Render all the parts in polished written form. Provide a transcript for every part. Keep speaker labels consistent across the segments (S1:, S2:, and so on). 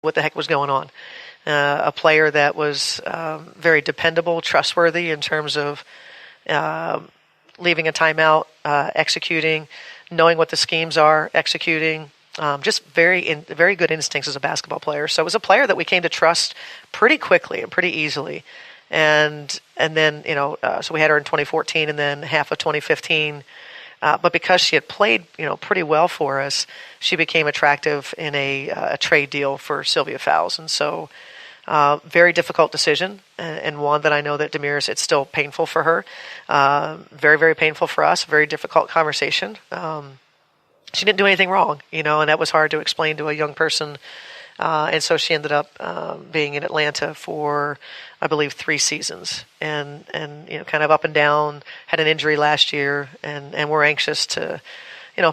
S1: what the heck was going on. A player that was very dependable, trustworthy in terms of leaving a timeout, executing, knowing what the schemes are, executing. Just very good instincts as a basketball player. So it was a player that we came to trust pretty quickly and pretty easily. And then, so we had her in 2014 and then half of 2015. But because she had played, pretty well for us, she became attractive in a trade deal for Sylvia Fowles. And so very difficult decision, and one that I know that Damaris, it's still painful for her. Very, very painful for us. Very difficult conversation. She didn't do anything wrong, and that was hard to explain to a young person. And so she ended up being in Atlanta for, I believe, 3 seasons, and kind of up and down. Had an injury last year, and we're anxious to,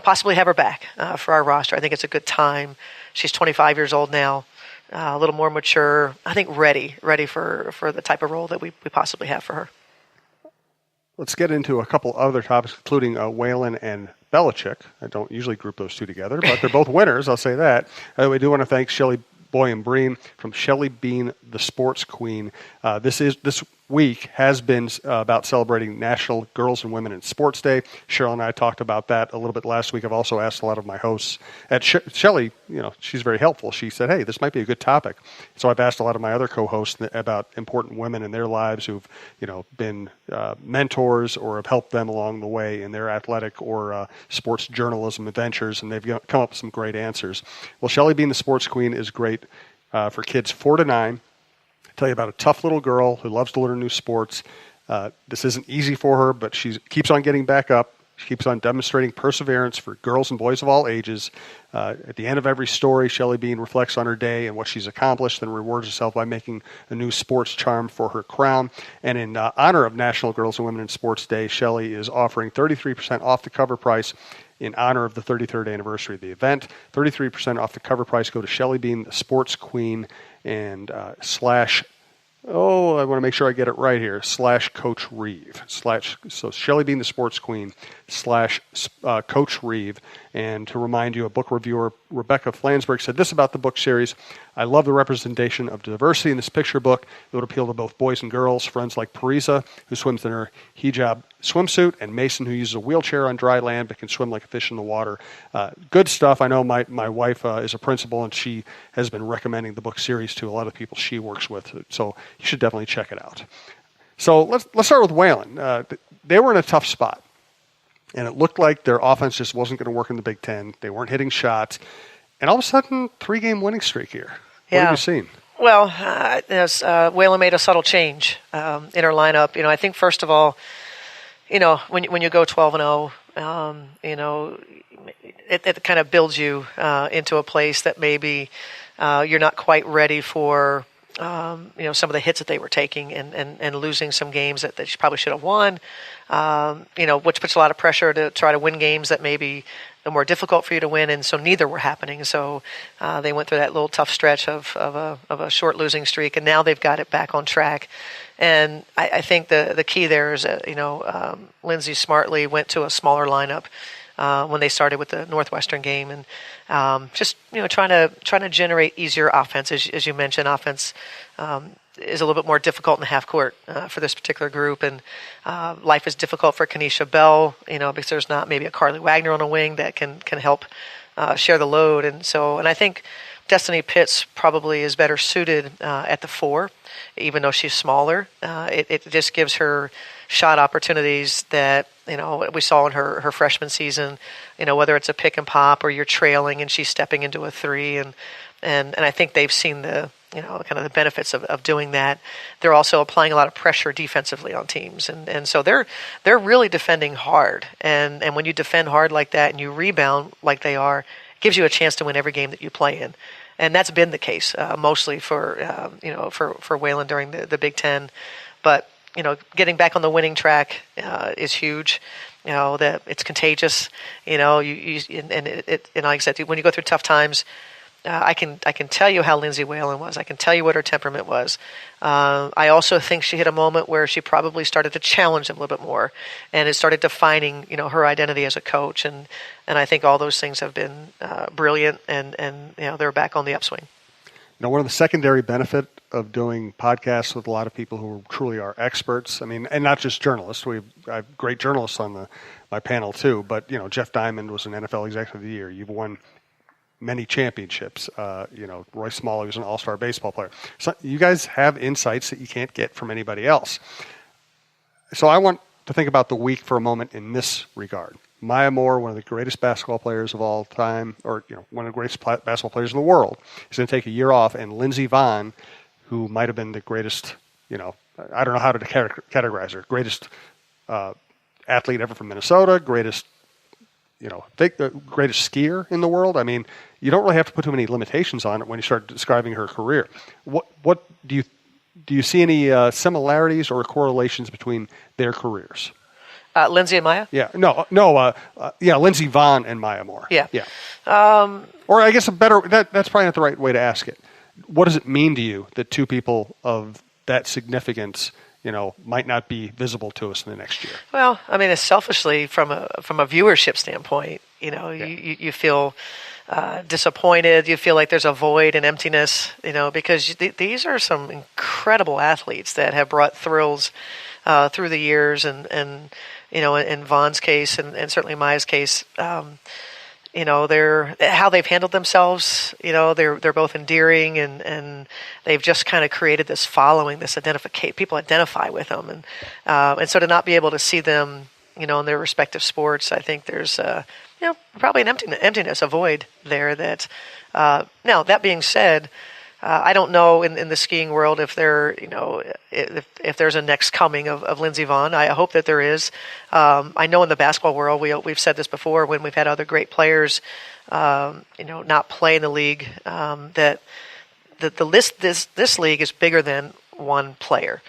S1: possibly have her back for our roster. I think it's a good time. She's 25 years old now, a little more mature. I think ready for the type of role that we possibly have for her.
S2: Let's get into a couple other topics, including Whalen and Belichick. I don't usually group those two together, but they're both winners, I'll say that. We do want to thank Shelley Boyum Breen from Shelley Bean, the Sports Queen. This week has been about celebrating National Girls and Women in Sports Day. Cheryl and I talked about that a little bit last week. I've also asked a lot of my hosts. At Shelley, she's very helpful. She said, hey, this might be a good topic. So I've asked a lot of my other co-hosts about important women in their lives who've, been mentors or have helped them along the way in their athletic or sports journalism adventures, and they've come up with some great answers. Well, Shelley Bean, the Sports Queen, is great for kids 4 to 9. Tell you about a tough little girl who loves to learn new sports. This isn't easy for her, but she keeps on getting back up. She keeps on demonstrating perseverance for girls and boys of all ages. At the end of every story, Shelley Bean reflects on her day and what she's accomplished and rewards herself by making a new sports charm for her crown. And in honor of National Girls and Women in Sports Day, Shelley is offering 33% off the cover price in honor of the 33rd anniversary of the event. 33% off the cover price. Go to Shelley Bean, the Sports Queen, and I want to make sure I get it right here, /Coach Reeve. So Shelley Bean, the Sports Queen, /Coach Reeve. And to remind you, a book reviewer, Rebecca Flansburgh, said this about the book series: I love the representation of diversity in this picture book. It would appeal to both boys and girls. Friends like Parisa, who swims in her hijab swimsuit, and Mason, who uses a wheelchair on dry land but can swim like a fish in the water. Good stuff. I know my wife is a principal, and she has been recommending the book series to a lot of people she works with. So you should definitely check it out. So let's start with Whalen. They were in a tough spot, and it looked like their offense just wasn't going to work in the Big Ten. They weren't hitting shots. And all of a sudden, 3-game winning streak here. What have you seen?
S1: Well, Whalen made a subtle change in her lineup. I think, first of all, when you go 12-0, it kind of builds you into a place that maybe you're not quite ready for, some of the hits that they were taking and losing some games that she probably should have won, which puts a lot of pressure to try to win games that maybe are more difficult for you to win, and so neither were happening. So they went through that little tough stretch of a short losing streak, and now they've got it back on track. And I think the key there is that, Lindsay smartly went to a smaller lineup when they started with the Northwestern game, and just trying to generate easier offense. As you mentioned, offense is a little bit more difficult in the half court for this particular group, and life is difficult for Kenesha Bell, because there's not maybe a Carly Wagner on a wing that can help share the load, and I think Destiny Pitts probably is better suited at the 4, even though she's smaller. It just gives her shot opportunities that we saw in her freshman season. Whether it's a pick and pop or you're trailing and she's stepping into a 3, and I think they've seen the kind of the benefits of doing that. They're also applying a lot of pressure defensively on teams, and so they're really defending hard. And when you defend hard like that and you rebound like they are, it gives you a chance to win every game that you play in. And that's been the case mostly for Whalen during the Big Ten. But getting back on the winning track is huge. That it's contagious. And like I said, when you go through tough times, I can tell you how Lindsay Whalen was. I can tell you what her temperament was. I also think she hit a moment where she probably started to challenge them a little bit more, and it started defining her identity as a coach. And I think all those things have been brilliant, and they're back on the upswing.
S2: one of the secondary benefit of doing podcasts with a lot of people who truly are experts, I mean, and not just journalists. I have great journalists on my panel too, but, Jeff Diamond was an NFL Executive of the Year. You've won many championships. Roy Smalley was an all-star baseball player. So you guys have insights that you can't get from anybody else. So I want to think about the week for a moment in this regard. Maya Moore, one of the greatest basketball players of all time, or one of the greatest basketball players in the world, is going to take a year off, and Lindsey Vonn, who might have been the greatest, I don't know how to categorize her, greatest athlete ever from Minnesota, greatest skier in the world. I mean, you don't really have to put too many limitations on it when you start describing her career. What do you see any similarities or correlations between their careers?
S1: Lindsey and Maya?
S2: Yeah, Lindsey Vonn and Maya Moore.
S1: Yeah.
S2: Or I guess that's probably not the right way to ask it. What does it mean to you that two people of that significance, might not be visible to us in the next year?
S1: Well, I mean, selfishly, from a viewership standpoint, you feel disappointed. You feel like there's a void and emptiness, because these are some incredible athletes that have brought thrills through the years, and in Vaughn's case and certainly Maya's case, they're how they've handled themselves. They're both endearing, and they've just kind of created this following, this people identify with them, and so to not be able to see them, in their respective sports, I think there's probably an emptiness, a void there. That now that being said, I don't know in the skiing world if if there's a next coming of Lindsey Vonn. I hope that there is. I know in the basketball world, we've said this before when we've had other great players, not play in the league. That the list this league is bigger than one player.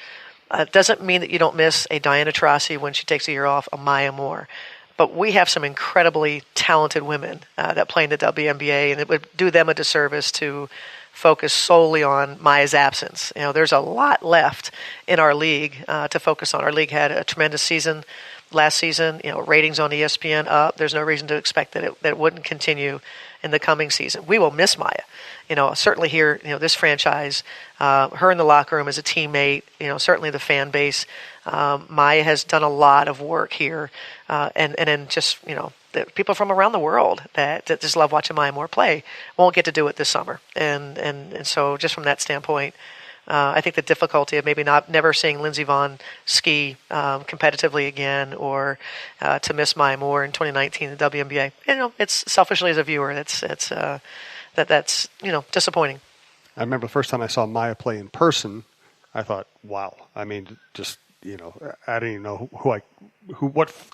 S1: It doesn't mean that you don't miss a Diana Taurasi when she takes a year off, a Maya Moore. But we have some incredibly talented women that play in the WNBA, and it would do them a disservice to focus solely on Maya's absence. There's a lot left in our league to focus on. Our league had a tremendous season last season. Ratings on ESPN up. There's no reason to expect that it wouldn't continue in the coming season. We will miss Maya. Certainly here, this franchise, her in the locker room as a teammate, certainly the fan base. Maya has done a lot of work here, and then just, the people from around the world that just love watching Maya Moore play won't get to do it this summer. And so just from that standpoint, I think the difficulty of maybe never seeing Lindsey Vonn ski competitively again, or to miss Maya Moore in 2019 in the WNBA, it's selfishly as a viewer, that's disappointing.
S2: I remember the first time I saw Maya play in person, I thought, wow. I mean, just I didn't even know what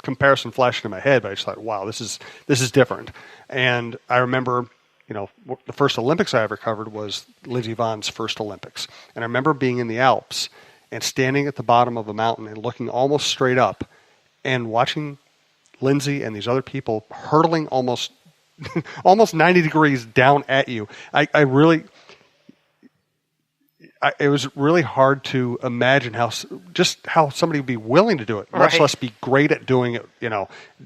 S2: comparison flashed in my head, but I just thought, wow, this is different. And I remember, the first Olympics I ever covered was Lindsey Vonn's first Olympics. And I remember being in the Alps and standing at the bottom of a mountain and looking almost straight up and watching Lindsey and these other people hurtling almost 90 degrees down at you. It was really hard to imagine how somebody would be willing to do it, much less be great at doing it,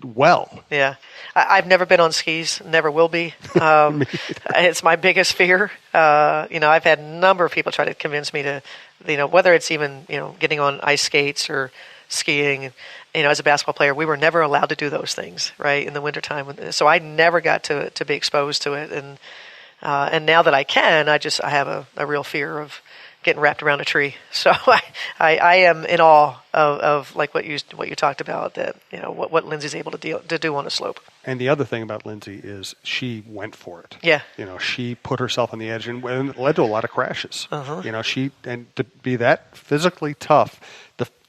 S2: well.
S1: Yeah. I've never been on skis, never will be. It's my biggest fear. I've had a number of people try to convince me to, whether it's even, getting on ice skates or skiing. As a basketball player, we were never allowed to do those things, right, in the wintertime. So I never got to be exposed to it. And now that I can, I have a real fear of getting wrapped around a tree. So I am in awe of like what you talked about, that what Lindsey's able to do on a slope.
S2: And the other thing about Lindsey is she went for it.
S1: Yeah.
S2: She put herself on the edge, and it led to a lot of crashes.
S1: Uh-huh.
S2: And to be that physically tough,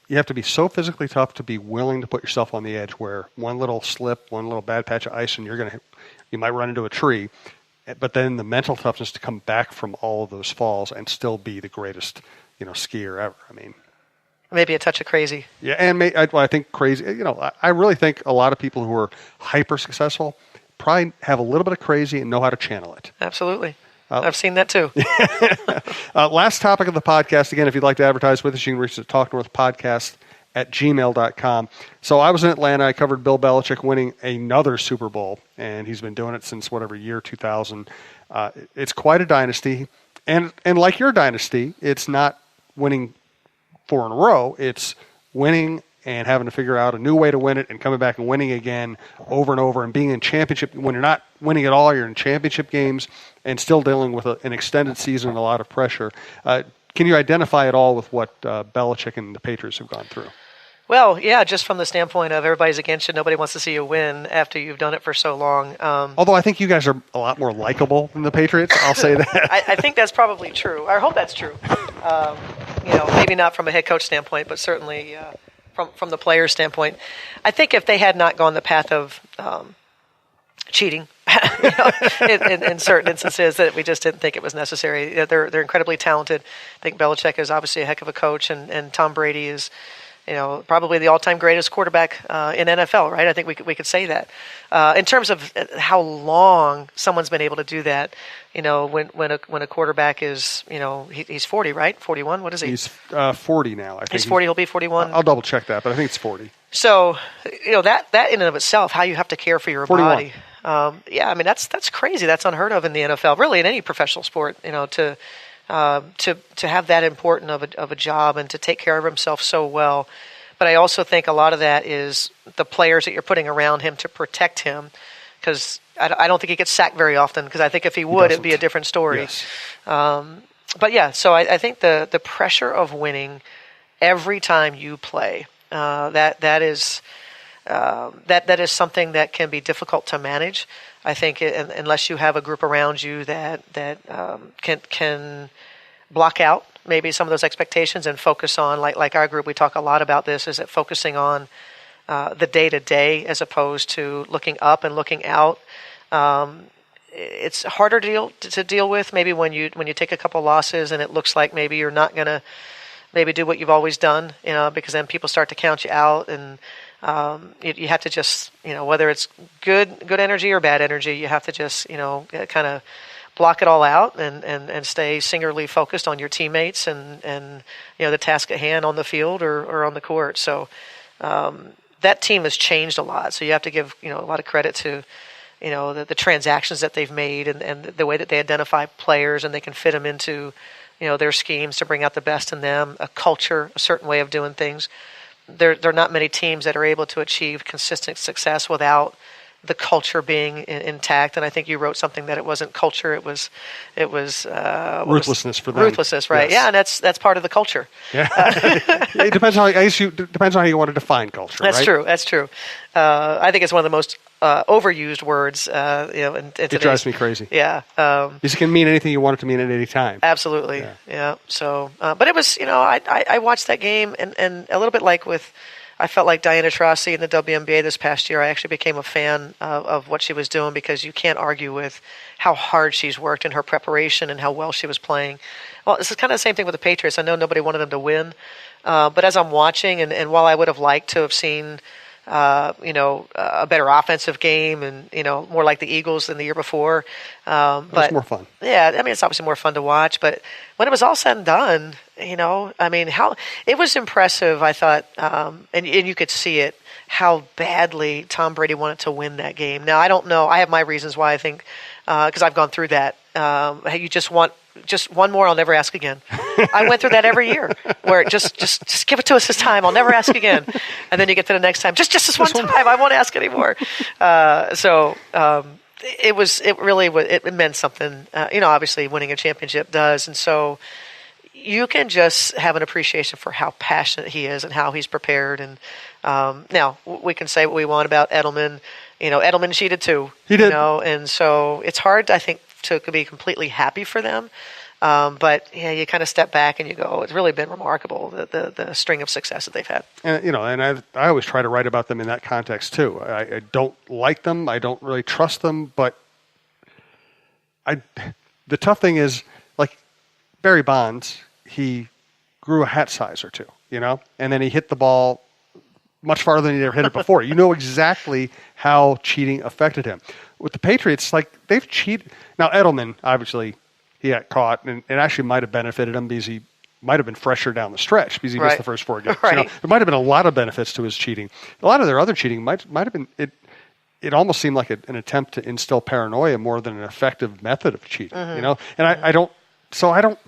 S2: you have to be so physically tough to be willing to put yourself on the edge, where one little slip, one little bad patch of ice, and you might run into a tree. But then the mental toughness to come back from all of those falls and still be the greatest, skier ever. I mean,
S1: maybe a touch of crazy.
S2: Yeah, and I think crazy. I really think a lot of people who are hyper successful probably have a little bit of crazy and know how to channel it.
S1: Absolutely. I've seen that too.
S2: Last topic of the podcast. Again, if you'd like to advertise with us, you can reach us at talknorthpodcast@gmail.com. So I was in Atlanta. I covered Bill Belichick winning another Super Bowl, and he's been doing it since year 2000. It's quite a dynasty, And like your dynasty, it's not winning 4 in a row. It's winning and having to figure out a new way to win it and coming back and winning again over and over and being in championship. When you're not winning at all, you're in championship games and still dealing with an extended season and a lot of pressure. Can you identify at all with what Belichick and the Patriots have gone through?
S1: Well, yeah, just from the standpoint of everybody's against you, nobody wants to see you win after you've done it for so long.
S2: Although I think you guys are a lot more likable than the Patriots, I'll say that.
S1: I think that's probably true. I hope that's true. Maybe not from a head coach standpoint, but certainly from the player's standpoint. I think if they had not gone the path of cheating in certain instances, that we just didn't think it was necessary. They're incredibly talented. I think Belichick is obviously a heck of a coach, and Tom Brady is probably the all-time greatest quarterback in NFL, right? I think we could say that. In terms of how long someone's been able to do that, when a quarterback is, he's 40, right? 41, what is he?
S2: He's 40 now, I think.
S1: He's 40, he'll be 41.
S2: I'll double check that, but I think it's 40.
S1: So, that in and of itself, how you have to care for your
S2: 41.
S1: body. That's crazy. That's unheard of in the NFL, really in any professional sport, to have that important of a job and to take care of himself so well. But I also think a lot of that is the players that you're putting around him to protect him, because I don't think he gets sacked very often, because I think if he would, it'd be a different story. Yes. So I think the pressure of winning every time you play, that is something that can be difficult to manage. I think unless you have a group around you that can block out maybe some of those expectations and focus on, like our group, we talk a lot about this, is that focusing on the day-to-day as opposed to looking up and looking out. It's harder to deal with maybe when you take a couple losses and it looks like maybe you're not going to maybe do what you've always done, because then people start to count you out, and you have to just, whether it's good energy or bad energy, you have to just, kind of block it all out and stay singularly focused on your teammates and the task at hand on the field or on the court. So that team has changed a lot. So you have to give, a lot of credit to, the transactions that they've made and the way that they identify players and they can fit them into, their schemes to bring out the best in them, a culture, a certain way of doing things. There are not many teams that are able to achieve consistent success without the culture being intact. And I think you wrote something that it wasn't culture; it was
S2: ruthlessness for them.
S1: Ruthlessness, right? Yes. Yeah, and that's part of the culture.
S2: Yeah, it depends on how you want to define culture.
S1: That's
S2: right?
S1: true. That's true. I think it's one of the most overused words.
S2: It drives me crazy.
S1: Yeah,
S2: because it can mean anything you want it to mean at any time.
S1: Absolutely. Yeah. So, but it was, I watched that game and a little bit like with. I felt like Diana Taurasi in the WNBA this past year. I actually became a fan of what she was doing, because you can't argue with how hard she's worked in her preparation and how well she was playing. Well, this is kind of the same thing with the Patriots. I know nobody wanted them to win, but as I'm watching, and while I would have liked to have seen a better offensive game and, more like the Eagles than the year before. But
S2: it's more fun.
S1: Yeah, I mean, it's obviously more fun to watch. But when it was all said and done, how it was impressive, I thought, and you could see it, how badly Tom Brady wanted to win that game. Now, I don't know. I have my reasons why I think, because I've gone through that. You just want just one more, I'll never ask again. I went through that every year, where just give it to us this time, I'll never ask again. And then you get to the next time, just this one time, I won't ask anymore. It meant something. Obviously winning a championship does, and so you can just have an appreciation for how passionate he is and how he's prepared. And now we can say what we want about Edelman. Edelman cheated too.
S2: He did.
S1: And so it's hard, I think, to be completely happy for them. But yeah, you kind of step back and you go, it's really been remarkable, the string of success that they've had.
S2: And I always try to write about them in that context too. I don't like them. I don't really trust them. But the tough thing is, like Barry Bonds, he grew a hat size or two, and then he hit the ball much farther than he ever hit it before. You know exactly how cheating affected him. With the Patriots, like, they've cheated. Now, Edelman, obviously, he got caught, and it actually might have benefited him because he might have been fresher down the stretch because he missed the first 4 games.
S1: Right.
S2: There might have been a lot of benefits to his cheating. A lot of their other cheating might have been it almost seemed like an attempt to instill paranoia more than an effective method of cheating. Mm-hmm. And I don't So I don't